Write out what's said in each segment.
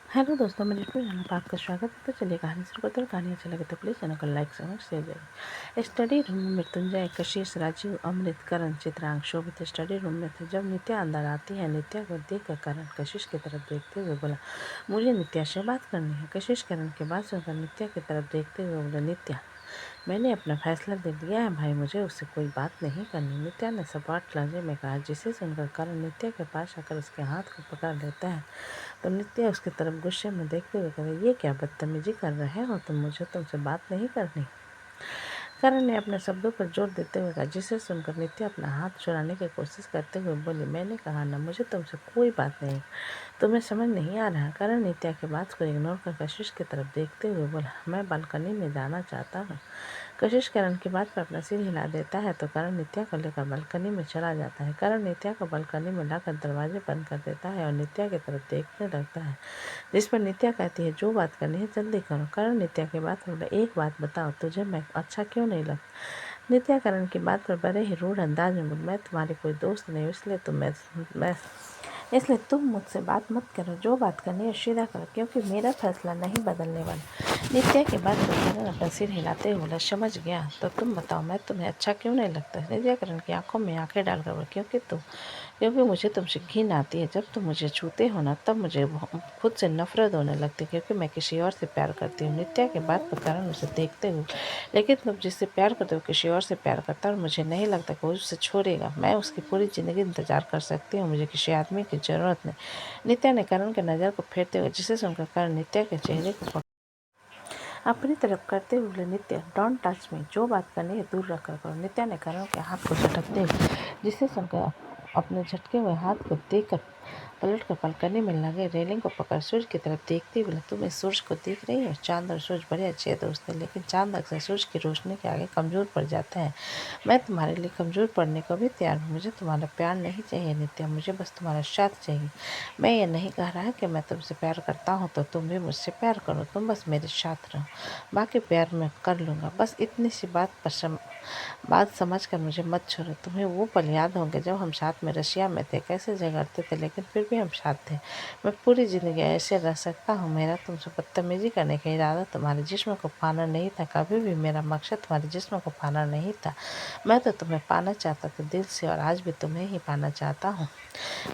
Hello दोस्तों, मेरे YouTube channel पर आपका स्वागत है। तो चलिए कहानी शुरू करते हैं। कहानी अच्छा लगे तो प्लीज़ चैनल को लाइक शेयर करें। स्टडी रूम में मृत्युंजय, कशिश, राजीव, अमृत, करण, चित्रांग, शोभित स्टडी रूम में थे। जब नित्या अंदर आती है, नित्या को देख कर करण कशिश की तरफ देखते हुए बोला, मुझे नित्या से बात करनी है। कशिश करण की बात सुनकर नित्या की तरफ देखते हुए बोला, नित्या, मैंने अपना फैसला दे लिया है भाई, मुझे उससे कोई बात नहीं करनी। नित्या ने सपाट लहजे में कहा, जिसे सुनकर करण नित्या के पास आकर उसके हाथ को पकड़ लेता है। तो नित्या उसकी तरफ गुस्से में देखते हुए कहा, ये क्या बदतमीजी कर रहे हो तुम, मुझे तुमसे बात नहीं करनी। करण ने अपने शब्दों पर जोर देते हुए कहा, जिसे सुनकर नित्या अपना हाथ छुड़ाने की कोशिश करते हुए बोली, मैंने कहा ना, मुझे तुमसे कोई बात नहीं। तुम्हें समझ नहीं आ रहा। करण नित्या की बात को इग्नोर कर कशिश की तरफ देखते हुए बोला, मैं बालकनी में जाना चाहता हूँ। कशिश करण की बात पर अपना सिर हिला देता है तो करण नित्या को लेकर बालकनी में चला जाता है। करण नित्या को बालकनी में लाकर दरवाजे बंद कर देता है और नित्या की तरफ देखने लगता है, जिस पर नित्या कहती है, जो बात करनी है जल्दी करो। करण नित्या की बात पर बोला, एक बात बताओ, तुझे मैं अच्छा क्यों नहीं लगता। नित्या करण की बात पर बड़े ही रूढ़ अंदाज में बोली, मैं तुम्हारी कोई दोस्त नहीं हूँ, इसलिए तुम मुझसे बात मत करो। जो बात करनी है सीधा करो, क्योंकि मेरा फैसला नहीं बदलने वाला। नित्या की बात पर करण अपना सिर हिलाते हुए बोला, समझ गया, तो तुम बताओ, मैं तुम्हें अच्छा क्यों नहीं लगता। नित्या करण की आंखों में आंखें डालकर बोला, क्योंकि मुझे तुमसे घिन आती है। जब तुम मुझे छूते हो ना, तब मुझे खुद से नफरत होने लगती है, क्योंकि मैं किसी और से प्यार करती हूँ। नित्या के बात पर करण उसे देखते हुए, लेकिन तुम जिससे प्यार करते हो किसी और से प्यार करता है, और मुझे नहीं लगता कि वो उससे छोड़ेगा। मैं उसकी पूरी ज़िंदगी इंतजार कर सकती हूँ, मुझे किसी आदमी की ज़रूरत नहीं। नित्या ने करण के नज़र को फेरते हुए, जिसे सुनकर करण नित्या के चेहरे को अपनी तरफ करते हुए बोले, नित्या, डोंट टच मी, जो बात करनी है दूर रखकर करो। नित्या ने करण के हाथ को झटकते हुए, जिसे सुनकर अपने झटके हुए हाथ को देखकर पलट कर बालकनी में लगे रेलिंग को पकड़ सूरज की तरफ देखती बोले, तुम इस सूरज को देख रही हो। चांद और सूरज बड़े अच्छे दोस्त हैं, लेकिन चांद अक्सर सूरज की रोशनी के आगे कमज़ोर पड़ जाता है। मैं तुम्हारे लिए कमज़ोर पड़ने को भी तैयार हूँ। मुझे तुम्हारा प्यार नहीं चाहिए नित्या, मुझे बस तुम्हारा साथ चाहिए। मैं ये नहीं कह रहा कि मैं तुमसे प्यार करता हूँ तो तुम भी मुझसे प्यार करो, तुम बस मेरे साथ रहो, बाकी प्यार मैं कर लूँगा। बस इतनी सी बात समझ कर मुझे मत छोड़ो। तुम्हें वो पल याद होंगे जब हम साथ में रशिया में थे, कैसे झगड़ते थे लेकिन फिर भी हम साथ थे। मैं पूरी ज़िंदगी ऐसे रह सकता हूँ। मेरा तुमसे बदतमीजी करने का इरादा तुम्हारे जिस्म को पाना नहीं था, कभी भी मेरा मकसद तुम्हारे जिस्म को पाना नहीं था। मैं तो तुम्हें पाना चाहता था दिल से, और आज भी तुम्हें ही पाना चाहता हूँ।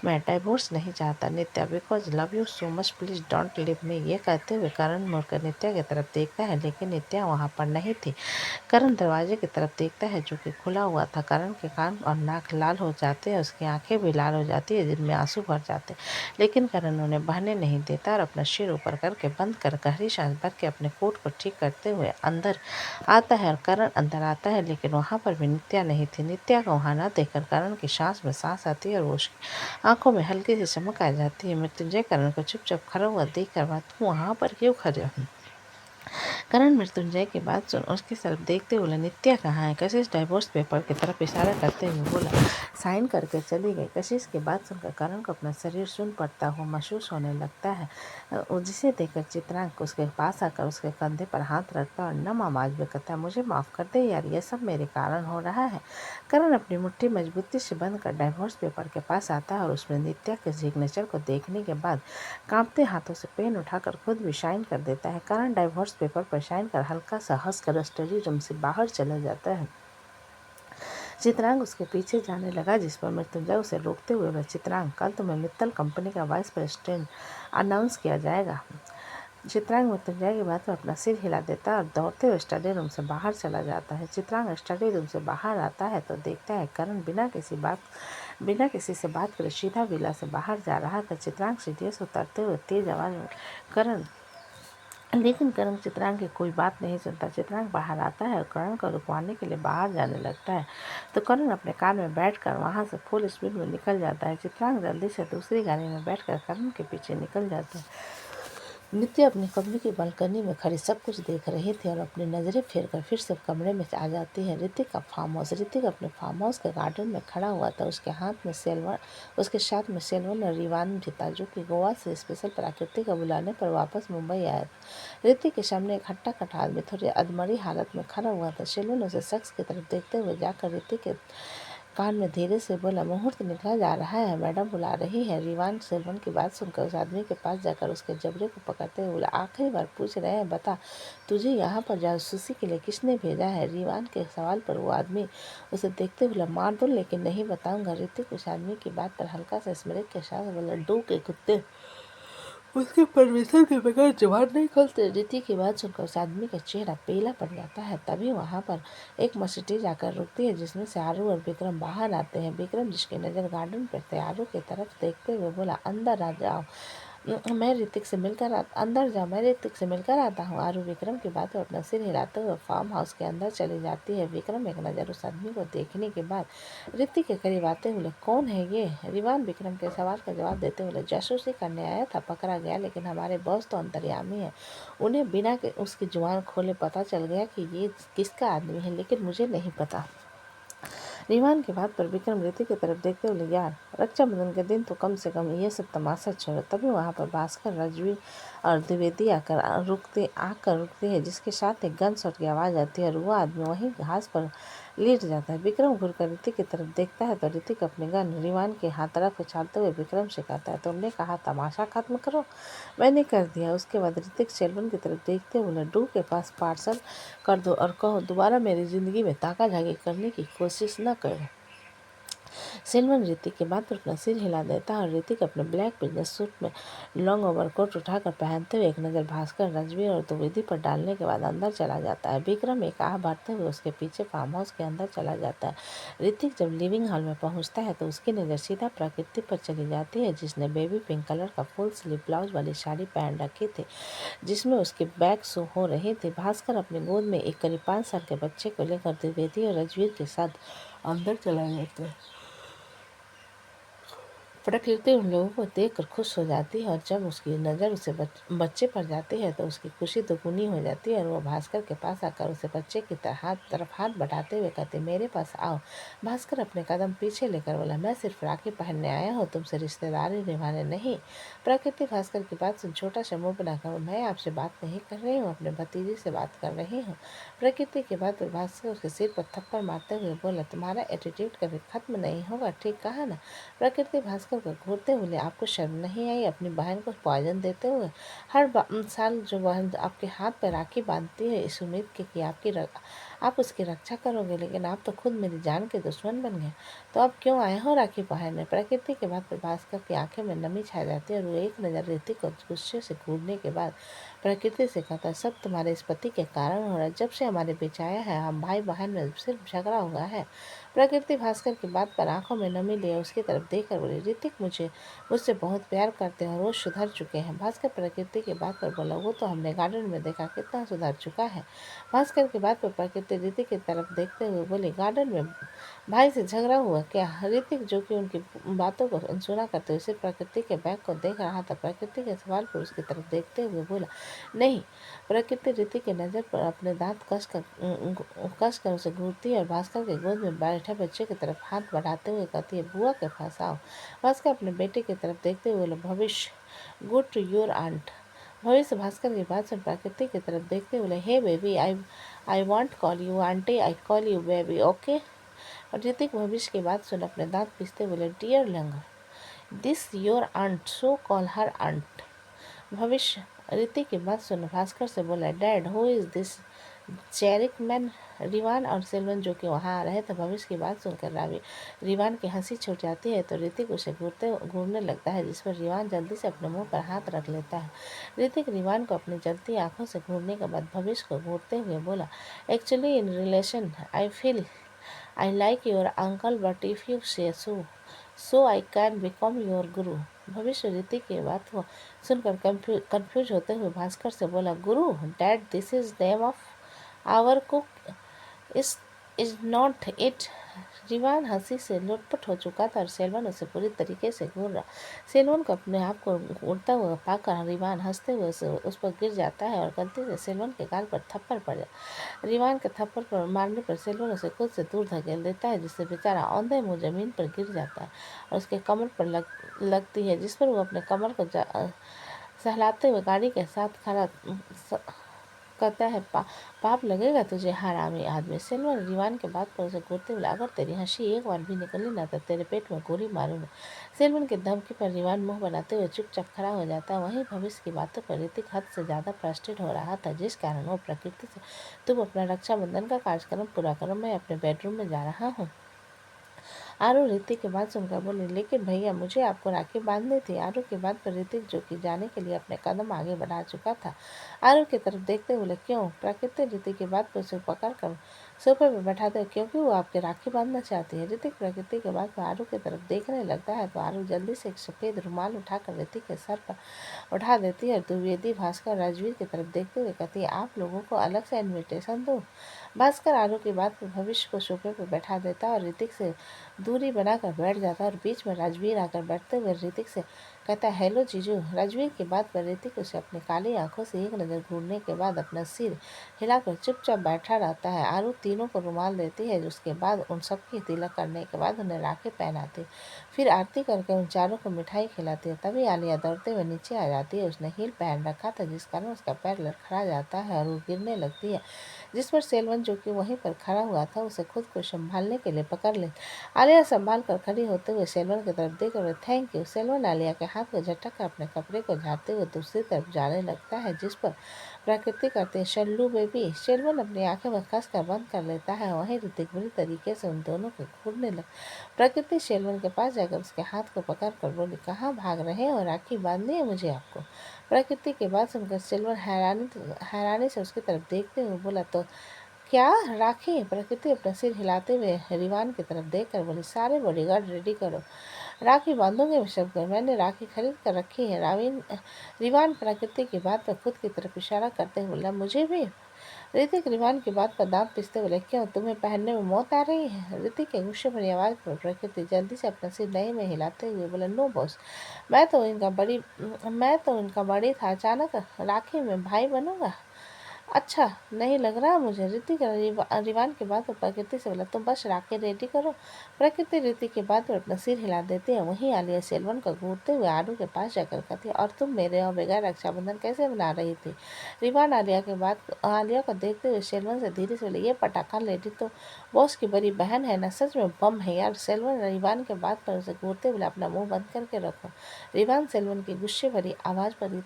मैं डाइवोर्स नहीं चाहता Nitya, because love you so much, please don't leave me. ये कहते हुए करण मुड़कर नित्या की तरफ देखता है, लेकिन नित्या वहाँ पर नहीं थी। करण दरवाजे की तरफ देखता है, जो कि खुला हुआ था। करण के कान और नाक लाल हो जाते हैं, उसकी आंखें भी लाल हो जाती है, जिनमें आंसू भर जाते हैं, लेकिन करण उन्हें बहने नहीं देता और अपना सिर ऊपर करके बंद कर गहरी सांस भर के अपने कोट को ठीक करते हुए अंदर आता है। और करण अंदर आता है, लेकिन वहाँ पर भी नित्या नहीं थी। नित्या को वहाँ न देखकर करण की सांस में सांस आती है और वो उसकी आंखों में हल्की सी चमक आ जाती है। मृत्युंजय करण को चुपचाप खड़ा हुआ देख कर, तुम वहाँ पर क्यों खड़े हो। करण मृत्युंजय की बात सुन उसकी तरफ देखते बोला, नित्या कहाँ है। कशिश डाइवोर्स पेपर की तरफ इशारा करते हुए बोला, साइन करके चली गई। कशिश की बात सुनकर करण को अपना शरीर सुन पड़ता हुआ महसूस होने लगता है। जिसे देखकर चित्रांक उसके पास आकर उसके कंधे पर हाथ रखता और नम आवाज में कहता है, मुझे माफ़ कर दे यार, ये सब मेरे कारण हो रहा है। करण अपनी मुट्ठी मजबूती से बंद कर डाइवोर्स पेपर के पास आता है और उसमें नित्या के सिग्नेचर को देखने के बाद कांपते हाथों से पेन उठाकर खुद भी साइन कर देता है। करण डाइवोर्स पेपर पर साइन कर हल्का सा हंसकर स्टडी रूम से बाहर चला जाता है। चित्रांग उसके पीछे जाने लगा, जिस पर मृत्युंजय उसे रोकते हुए बोला, चित्रांग, कल तुम्हें मित्तल कंपनी का वाइस प्रेसिडेंट अनाउंस किया जाएगा। चित्रांग मृत्युंजय की बात पर अपना सिर हिला देता है और दौड़ते हुए स्टडी रूम से बाहर चला जाता है। चित्रांग स्टडी रूम से बाहर आता है तो देखता है करण बिना किसी से बात करे सीधा विला से बाहर जा रहा था। चित्रांग सीढ़ियों से उतरते हुए तेज आवाज में, करण, लेकिन करण चित्रांग की कोई बात नहीं सुनता। चित्रांग बाहर आता है और करण को रुकवाने के लिए बाहर जाने लगता है, तो करण अपने कार में बैठकर वहां से फुल स्पीड में निकल जाता है। चित्रांग जल्दी से दूसरी गाड़ी में बैठकर करण के पीछे निकल जाता है। नित्या अपने कमरे की बालकनी में खड़ी सब कुछ देख रही थी और अपनी नज़रें फेर कर फिर से कमरे में आ जाती है। ऋतिक का फार्म हाउस। ऋतिक अपने फार्म हाउस के गार्डन में खड़ा हुआ था। उसके साथ में सेल्वन और रिवान भी था, जो कि गोवा से स्पेशल प्रकृति का बुलाने पर वापस मुंबई आया था। ऋतिक के सामने एक हट्टा कट्टा आदमी थोड़ी अधमरी हालत में खड़ा हुआ था। सेल्वन उसे शख्स की तरफ देखते हुए जाकर ऋतिक के कान में धीरे से बोला, मुहूर्त निकला जा रहा है, मैडम बुला रही है। रिवान सेल्वन की बात सुनकर उस आदमी के पास जाकर उसके जबड़े को पकड़ते हुए बोला, आखिरी बार पूछ रहे हैं, बता तुझे यहाँ पर जासूसी के लिए किसने भेजा है? रिवान के सवाल पर वो आदमी उसे देखते हुए बोला, मार दो लेकिन नहीं बताऊंगा। ऋतिक उस आदमी की बात पर हल्का सा स्मृति के साथ बोला, डू के कुत्ते उसके परमिशन के बगैर जुबान नहीं खोलते। रीति की बात सुनकर उस आदमी का चेहरा पीला पड़ जाता है। तभी वहाँ पर एक मर्सिडीज आकर रुकती है जिसमें से आरू और विक्रम बाहर आते हैं। विक्रम जिसकी नज़र गार्डन पर थे आरू की तरफ देखते हुए बोला, अंदर आ जाओ, मैं ऋतिक से मिलकर अंदर जाओ, मैं ऋतिक से मिलकर आता हूँ। आरू विक्रम की बात पर अपना सिर हिलाते हुए फार्म हाउस के अंदर चली जाती है। विक्रम एक नज़र उस आदमी को देखने के बाद ऋतिक के करीब आते बोले, कौन है ये? रिवान विक्रम के सवाल का जवाब देते बोले, जासूसी करने आया था, पकड़ा गया, लेकिन हमारे बॉस तो अंतर्यामी है, उन्हें बिना के उसकी जुबान खोले पता चल गया कि ये किसका आदमी है, लेकिन मुझे नहीं पता। रिवान की बात पर विक्रम ऋतिक की तरफ देखते हुए, यार रक्षाबंधन के दिन तो कम से कम ये सब तमाशा छोड़ो। तभी वहाँ पर भास्कर, रजवी और द्विवेदी आकर रुकते हैं, जिसके साथ एक गन शॉट की आवाज़ आती है और वो आदमी वहीं घास पर लेट जाता है। विक्रम घूरकर ऋतिक की तरफ देखता है तो ऋतिक अपने गन रिवान के हाथ तरफ उछालते हुए विक्रम से कहता है, तुमने कहा तमाशा खत्म करो, मैंने कर दिया। उसके बाद ऋतिक सेल्वन की तरफ देखते हुए लड्डू के पास पार्सल कर दो और कहो दोबारा मेरी ज़िंदगी में ताका झाकी करने की कोशिश न करे। सेल्वन ऋतिक के बाद पर अपना सिर हिला देता है और ऋतिक अपने ब्लैक बिजनेस सूट में लॉन्ग ओवरकोट उठाकर पहनते हुए एक नज़र भास्कर, रजवी और द्विवेदी पर डालने के बाद अंदर चला जाता है। विक्रम एक आह भरते हुए उसके पीछे फार्म हाउस के अंदर चला जाता है। ऋतिक जब लिविंग हॉल में पहुंचता है तो उसकी नज़र सीधा प्रकृति पर चली जाती है, जिसने बेबी पिंक कलर का फुल स्लीव ब्लाउज वाली साड़ी पहन रखी थी, जिसमें उसके बैक शो हो रहे थे। भास्कर अपने गोद में एक करीब 5 साल के बच्चे को लेकर द्विवेदी और रजवीर के साथ अंदर चला जाता है। प्रकृति उन लोगों को देखकर खुश हो जाती है और जब उसकी नज़र उसे बच्चे पर जाती है तो उसकी खुशी दोगुनी हो जाती है और वो भास्कर के पास आकर उसे बच्चे की तरफ हाथ बढ़ाते हुए कहते, मेरे पास आओ। भास्कर अपने कदम पीछे लेकर बोला, मैं सिर्फ राखी पहनने आया हूँ, तुमसे रिश्तेदारी निभाने नहीं। प्रकृति भास्कर की बात सुन छोटा सा मुँह बनाकर, मैं आपसे बात नहीं कर रही हूँ, अपने भतीजे से बात कर रही हूँ। प्रकृति के बाद भास्कर उसके सिर पर थप्पड़ मारते हुए बोला, तुम्हारा एटीट्यूड कभी खत्म नहीं होगा, ठीक कहा ना? प्रकृति भास्कर को घूरते हुए, आपको शर्म नहीं आई अपनी बहन को पॉइजन देते हुए? हर साल जो बहन आपके हाथ पर राखी बांधती है इस उम्मीद के कि आप उसकी रक्षा करोगे, लेकिन आप तो खुद मेरी जान के दुश्मन बन गए, तो अब क्यों आए हो राखी पहनने? प्रकृति के बाद भास्कर की आंखें में नमी छा जाती है और वो एक नज़र ऋतिक को गुस्से से घूरने के बाद प्रकृति से कहता है, सब तुम्हारे इस पति के कारण हो रहा है, जब से हमारे बीच आया है हम भाई बहन में सिर्फ झगड़ा हुआ है। प्रकृति भास्कर की बात पर आंखों में नमी लिए उसकी तरफ देखकर बोली, ऋतिक मुझसे बहुत प्यार करते हैं और वो सुधर चुके हैं। भास्कर प्रकृति की बात पर बोला, वो तो हमने गार्डन में देखा कितना सुधर चुका है। भास्कर की बात पर प्रकृति ऋतिक की तरफ देखते हुए बोली, गार्डन में भाई से झगड़ा हुआ क्या? ऋतिक जो कि उनकी बातों को अनसुना करते हुए सिर्फ प्रकृति के बैग को देख रहा था, प्रकृति के सवाल पर उसकी तरफ देखते हुए बोला, नहीं। प्रकृति ऋतिक की नज़र पर अपने दांत कस कर उसे घूरती है और भास्कर के गोद में बैठे बच्चे की तरफ हाथ बढ़ाते हुए कहती है, बुआ के पास आओ। भास्कर अपने बेटे की तरफ देखते हुए बोले, भविष्य गुड टू योर आंट। भविष्य भास्कर की बात सुन प्रकृति की तरफ देखते हुए, hey baby, I want call you aunty, I call you baby, okay? और ऋतिक भविष्य की बात सुन अपने दांत पीसते बोले, डियर लंगर, this your aunt, so call her aunt. भविष्य ऋतिक की बात सुन भास्कर से बोला, डैड हु इज दिस चेरिक मैन? रिवान और सेल्वन जो कि वहाँ आ रहे थे भविष्य की बात सुनकर रिवान की हंसी छूट जाती है तो ऋतिक उसे घूरने लगता है, जिस पर रिवान जल्दी से अपने मुंह पर हाथ रख लेता है। ऋतिक रिवान को अपनी जलती आंखों से घूरने के बाद भविष्य को घूरते हुए बोला, actually in relation I feel I like your uncle, but if you से सो आई कैन बिकम योर गुरु। भविष्य ऋतिक की बात को सुनकर कंफ्यूज होते हुए भास्कर से बोला, गुरु? Dad, this is name of our cook, is is not it. Rivan हंसी से लुटपुट हो चुका था और सेल्वन उसे पूरी तरीके से घूर रहा। सेल्वन को अपने आप को उड़ता हुआ पाकर रिवान हंसते हुए उस पर गिर जाता है और गलती से सेल्वन के गाल पर थप्पड़ पड़ जाता। रिवान के थप्पड़ पर मारने पर सेल्वन उसे खुद से दूर धकेल देता है, जिससे बेचारा औंधे मुँह जमीन पर गिर जाता है और उसके कमर पर लगती है, जिस पर वो अपने कमर को सहलाते हुए गाड़ी के साथ खड़ा कहता है पाप लगेगा तुझे हरामी आदमी। सेल्वन रीवान के बात पर उसे घूरते बोला, अगर तेरी हंसी एक बार भी निकली ना तो तेरे पेट में गोली मारूंगा। सेल्वन के धमकी पर रीवान मुंह बनाते हुए चुपचाप खड़ा हो जाता। वहीं भविष्य की बातों पर ऋतिक हद से ज्यादा फ्रस्ट्रेट हो रहा था, जिस कारण वो प्रकृति से, तुम अपना रक्षाबंधन का कार्यक्रम पूरा करो, मैं अपने बेडरूम में जा रहा हूँ। आरू ऋतिक की बात सुनकर बोली, लेकिन भैया मुझे आपको राखी बांधनी थी। आरू की बात पर ऋतिक जो कि जाने के लिए अपने कदम आगे बढ़ा चुका था, आरू की तरफ देखते बोले, क्यों? प्रकृति ऋतिक की बात पर उसे पकड़ कर सोफे पर बैठाते, क्योंकि वो आपके राखी बांधना चाहती है। ऋतिक प्रकृति के बाद पर आरू की तरफ देखने लगता है तो आरू जल्दी से एक सफेद रुमाल उठाकर ऋतिक के सर पर उठा देती है। द्विवेदी भास्कर राजवीर की तरफ देखते हुए कहती है, आप लोगों को अलग से इन्विटेशन दूं? भास्कर आरू की बात पर भविष्य को सोफे पर बैठा देता और ऋतिक से दूरी बनाकर बैठ जाता और बीच में राजवीर आकर बैठते हुए ऋतिक से कहता है, हेलो जीजू। राजवीर की बात पर ऋतिक उसे अपनी काली आंखों से एक नज़र घूरने के बाद अपना सिर हिलाकर चुपचाप बैठा रहता है। आरू तीनों को रुमाल देती है, उसके बाद उन सबकी तिलक करने के बाद उन्हें राखी पहनाती, फिर आरती करके उन चारों को मिठाई खिलाती है। तभी आलिया दौड़ते हुए नीचे आ जाती है। उसने हील पहन रखा था, जिस कारण उसका पैर लड़खड़ा जाता है और वो गिरने लगती है, जिस पर सेल्वन जो कि वहीं पर खड़ा हुआ था उसे खुद को संभालने के लिए पकड़ ले। आलिया संभाल कर खड़ी होते हुए सेल्वन की तरफ देख कर थैंक यू। सेल्वन आलिया के हाथ को झटक कर अपने कपड़े को झाड़ते हुए दूसरी तरफ जाने लगता है, जिस पर प्रकृति करते शल्लू बेबी। सेल्वन अपनी आंखें में कस कर बंद कर लेता है। वहीं ऋतिक बुरी तरीके से उन दोनों को घूरने लग। प्रकृति सेल्वन के पास जाकर उसके हाथ को पकड़ कर बोली, कहाँ भाग रहे हो? राखी बांधनी है मुझे आपको। प्रकृति की बात सुनकर सेल्वन हैरानी से उसकी तरफ देखते हुए बोला, तो क्या राखी? प्रकृति अपना सिर हिलाते हुए रीवान की तरफ देखकर बोली, सारे बॉडीगार्ड रेडी करो, राखी बांधोगे सबको, मैंने राखी खरीद कर रखी है। रीवान प्रकृति की बात पर खुद की तरफ इशारा करते हुए बोला, मुझे भी? ऋतिक रीवान की बात पर दांत पिसते बोले, क्यों तुम्हें पहनने में मौत आ रही है? ऋतिक के गुस्से भरी आवाज पर प्रकृति जल्दी से अपना सिर नहीं में हिलाते हुए बोला, नो बॉस, मैं तो इनका बड़ी था, अचानक राखी में भाई बनूंगा? अच्छा नहीं लग रहा मुझे। ऋतिक रीवान की बात पर प्रकृति से बोला, तुम बस राखी रेडी करो। प्रकृति ऋतिक की बात पर अपना सिर हिला देती है। वहीं आलिया सेल्वन को घूरते हुए आरू के पास जाकर कहती है, और तुम मेरे और बगैर रक्षाबंधन कैसे मना रही थी? रीवान आलिया को देखते हुए सेल्वन से धीरे से बोले, ये पटाखा लेडी तो बॉस की बड़ी बहन है ना, सच में बम है यार। सेल्वन रीवान के बात पर उसे घूरते बोले, अपना मुंह बंद करके रखो। रीवान सेल्वन की गुस्से भरी आवाज पर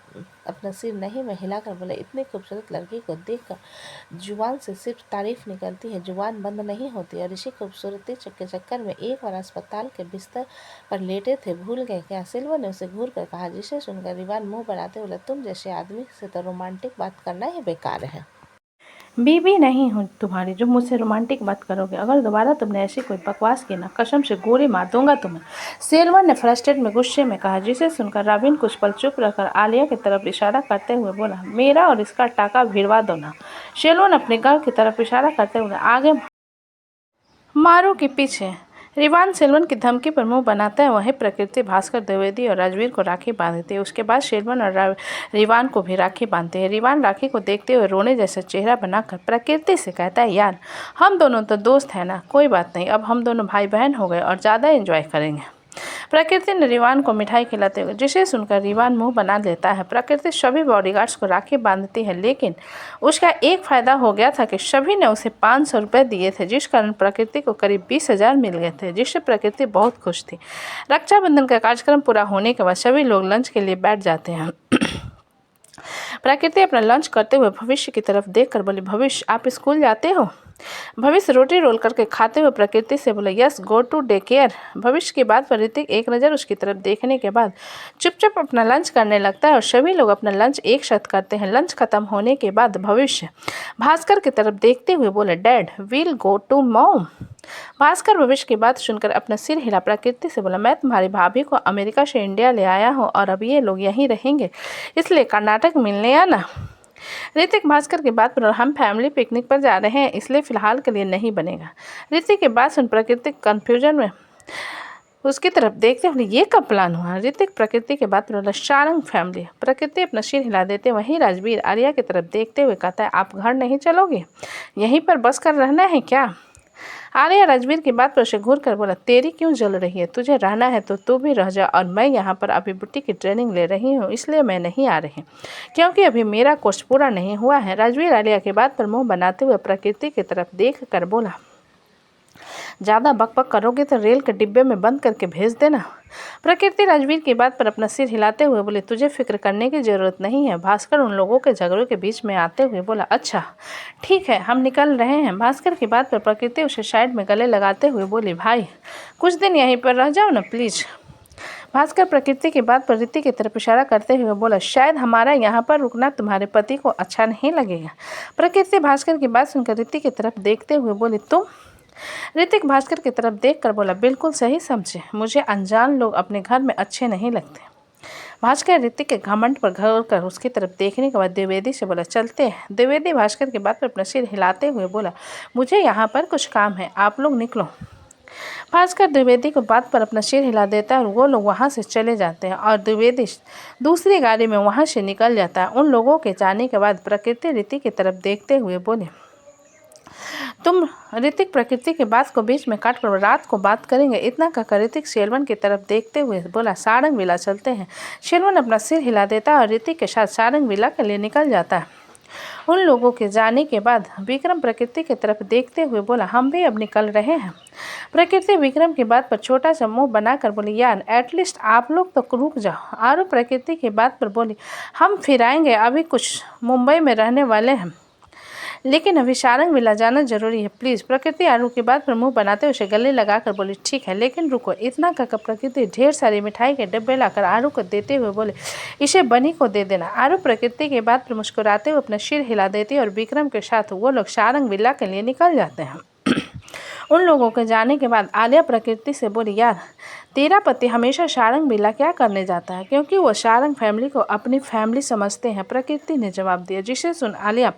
अपना सिर नहीं में हिलाकर बोले, इतनी खूबसूरत लड़की को देखकर जुबान से सिर्फ तारीफ निकलती है, जुबान बंद नहीं होती। और इसी खूबसूरती के चक्कर में एक बार अस्पताल के बिस्तर पर लेटे थे, भूल गए क्या? सिल्वर ने उसे घूर कर कहा, जिसे सुनकर रीवान मुंह बनाते बोले, तुम जैसे आदमी से तो रोमांटिक बात करना ही बेकार है। बीबी नहीं हूँ तुम्हारी जो मुझसे रोमांटिक बात करोगे। अगर दोबारा तुमने ऐसी कोई बकवास की ना, कसम से गोली मार दूंगा तुम्हें। सेल्वन ने फ्रस्ट्रेट में गुस्से में कहा, जिसे सुनकर रॉबिन कुछ पल चुप रहकर आलिया की तरफ इशारा करते हुए बोला, मेरा और इसका टाका भिड़वा दो ना। सेल्वन अपने घर की तरफ इशारा करते हुए, आगे मारो कि पीछे? रीवान सेल्वन की धमकी पर मुंह बनाता है। वहीं प्रकृति भास्कर द्विवेदी और राजवीर को राखी बांधती है। उसके बाद सेल्वन और रीवान को भी राखी बांधते हैं। रीवान राखी को देखते हुए रोने जैसा चेहरा बनाकर प्रकृति से कहता है, यार हम दोनों तो दोस्त हैं ना, कोई बात नहीं, अब हम दोनों भाई बहन हो गए और ज़्यादा एंजॉय करेंगे। प्रकृति ने रीवान को मिठाई खिलाते हुए, जिसे सुनकर रीवान मुंह बना लेता है। प्रकृति सभी बॉडीगार्ड्स को राखी बांधती है, लेकिन उसका एक फायदा हो गया था कि सभी ने उसे 500 रुपये दिए थे, जिस कारण प्रकृति को करीब 20,000 मिल गए थे, जिससे प्रकृति बहुत खुश थी। रक्षाबंधन का कार्यक्रम पूरा होने के बाद सभी लोग लंच के लिए बैठ जाते हैं। प्रकृति अपना लंच करते हुए भविष्य की तरफ देखकर बोली, भविष्य आप स्कूल जाते हो? भविष्य रोटी रोल करके खाते हुए प्रकृति से बोला, yes go to day care. भविष्य की बात पर ऋतिक एक नज़र उसकी तरफ देखने के बाद चुपचाप अपना लंच करने लगता है और सभी लोग अपना लंच एक साथ करते हैं। लंच खत्म होने के बाद भविष्य भास्कर की तरफ देखते हुए बोले, dad will go to mom. Bhaskar भविष्य की बात सुनकर अपना सिर हिला प्रकृति से बोला, मैं तुम्हारी भाभी को अमेरिका से इंडिया ले आया हूँ और अब ये लोग यहीं रहेंगे, इसलिए कर्नाटक मिलने आना। ऋतिक भास्कर की बात पर, हम फैमिली पिकनिक पर जा रहे हैं, इसलिए फिलहाल के लिए नहीं बनेगा। ऋतिक की बात सुन प्रकृति कंफ्यूजन में उसकी तरफ देखते हुए, ये कब प्लान हुआ? ऋतिक प्रकृति के बात पर, शारंग फैमिली। प्रकृति अपना सिर हिला देते वहीं राजवीर आलिया की तरफ देखते हुए कहता है, आप घर नहीं चलोगे? यहीं पर बस कर रहना है क्या? आलिया राजवीर की बात पर उसे घूर कर बोला, तेरी क्यों जल रही है? तुझे रहना है तो तू भी रह जा, और मैं यहाँ पर अभी बुटीक की ट्रेनिंग ले रही हूँ, इसलिए मैं नहीं आ रही, क्योंकि अभी मेरा कोर्स पूरा नहीं हुआ है। राजवीर आलिया की बात पर मुंह बनाते हुए प्रकृति की तरफ देख कर बोला, ज़्यादा बकबक करोगे तो रेल के डिब्बे में बंद करके भेज देना। प्रकृति राजवीर की बात पर अपना सिर हिलाते हुए बोली, तुझे फिक्र करने की ज़रूरत नहीं है। भास्कर उन लोगों के झगड़ों के बीच में आते हुए बोला, अच्छा ठीक है, हम निकल रहे हैं। भास्कर की बात पर प्रकृति उसे साइड में गले लगाते हुए बोली, भाई कुछ दिन यहीं पर रह जाओ ना प्लीज़। भास्कर प्रकृति की बात पर ऋतिक की तरफ इशारा करते हुए बोला, शायद हमारा यहाँ पर रुकना तुम्हारे पति को अच्छा नहीं लगेगा। प्रकृति भास्कर की बात सुनकर ऋतिक की तरफ देखते हुए बोली, तुम? ऋतिक भास्कर की तरफ देखकर बोला, बिल्कुल सही समझे, मुझे अनजान लोग अपने घर में अच्छे नहीं लगते। भास्कर ऋतिक के घमंड पर घूर कर उसकी तरफ देखने के बाद द्विवेदी से बोला, चलते हैं। द्विवेदी भास्कर की बात पर अपना सिर हिलाते हुए बोला, मुझे यहाँ पर कुछ काम है, आप लोग निकलो। भास्कर द्विवेदी को बात पर अपना सिर हिला देता है और वो लोग वहाँ से चले जाते हैं और द्विवेदी दूसरी गाड़ी में वहाँ से निकल जाता है। उन लोगों के जाने के बाद प्रकृति ऋतिक की तरफ देखते हुए बोले, तुम? ऋतिक प्रकृति के बात को बीच में काट कर, रात को बात करेंगे, इतना कहकर ऋतिक शेरवन की तरफ देखते हुए बोला, सारंग विला चलते हैं। शेरवन अपना सिर हिला देता है और ऋतिक के साथ सारंग विला के लिए निकल जाता है। उन लोगों के जाने के बाद विक्रम प्रकृति की तरफ देखते हुए बोला, हम भी अब निकल रहे हैं। प्रकृति विक्रम की बात पर छोटा सा मुंह बनाकर बोली, यार एटलीस्ट आप लोग तो रुक जाओ। आरू प्रकृति की बात पर बोली, हम फिर आएंगे, अभी कुछ मुंबई में रहने वाले हैं, लेकिन अभी सारंग विला जाना जरूरी है, प्लीज़। प्रकृति आरू की बात पर मुंह बनाते उसे गले लगाकर बोली, ठीक है, लेकिन रुको। इतना कहकर प्रकृति ढेर सारी मिठाई के डब्बे लाकर आरू को देते हुए बोले, इसे बनी को दे देना। आरू प्रकृति की बात पर मुस्कुराते हुए अपना सिर हिला देती है और विक्रम के साथ वो लोग सारंग विला के लिए निकल जाते हैं। उन लोगों के जाने के बाद आलिया प्रकृति से बोली, यार तेरा पति हमेशा सारंग विला क्या करने जाता है, क्योंकि वो सारंग फैमिली को अपनी फैमिली समझते हैं। प्रकृति ने जवाब दिया, जिसे सुन आलिया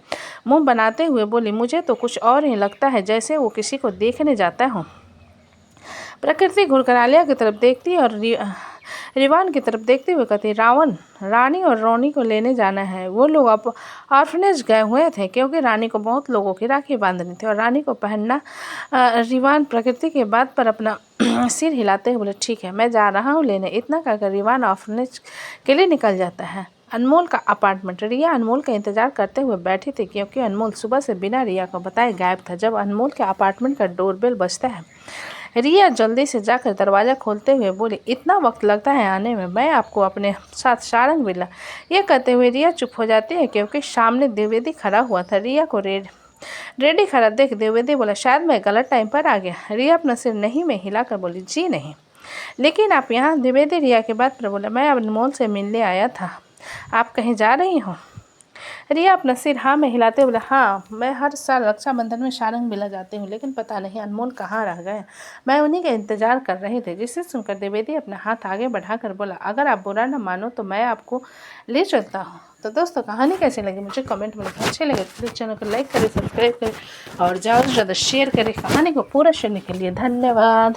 मुंह बनाते हुए बोली, मुझे तो कुछ और ही लगता है, जैसे वो किसी को देखने जाता हो। प्रकृति घूरकर आलिया की तरफ देखती और रिवान की तरफ देखते हुए कहती, रावण रानी और रोनी को लेने जाना है। वो लोग अब ऑर्फनेज गए हुए थे, क्योंकि रानी को बहुत लोगों की राखी बांधनी थी और रानी को पहनना। रिवान प्रकृति के बात पर अपना सिर हिलाते हुए बोले, ठीक है, मैं जा रहा हूँ लेने। इतना कहकर रिवान ऑर्फनेज के लिए निकल जाता है। अनमोल का अपार्टमेंट। रिया अनमोल का इंतजार करते हुए बैठी थी, क्योंकि अनमोल सुबह से बिना रिया को बताए गायब था। जब अनमोल के अपार्टमेंट का डोरबेल बजता है, रिया जल्दी से जाकर दरवाज़ा खोलते हुए बोली, इतना वक्त लगता है आने में, मैं आपको अपने साथ सारंग विला। यह कहते हुए रिया चुप हो जाती है, क्योंकि सामने द्विवेदी खड़ा हुआ था। रिया को रेडी खड़ा देख द्विवेदी बोला, शायद मैं गलत टाइम पर आ गया। रिया अपना सिर नहीं में हिलाकर बोली, जी नहीं, लेकिन आप यहाँ? द्विवेदी रिया के बात पर बोला, मैं अनमोल से मिलने आया था, आप कहीं जा रही हो? रिया अपना सिर हाँ में हिलाते बोला, हाँ, मैं हर साल रक्षाबंधन में सारंग विला जाती हूँ, लेकिन पता नहीं अनमोल कहाँ रह गए, मैं उन्हीं का इंतजार कर रहे थे। जिसे सुनकर द्विवेदी अपना हाथ आगे बढ़ाकर बोला, अगर आप बुरा न मानो तो मैं आपको ले चलता हूँ। तो दोस्तों, कहानी कैसी लगी मुझे कमेंट में लिखें। अच्छी लगे तो प्लीज़ चैनल को लाइक करें, सब्सक्राइब करें और ज़्यादा से ज़्यादा शेयर करें। कहानी को पूरा सुनने के लिए धन्यवाद।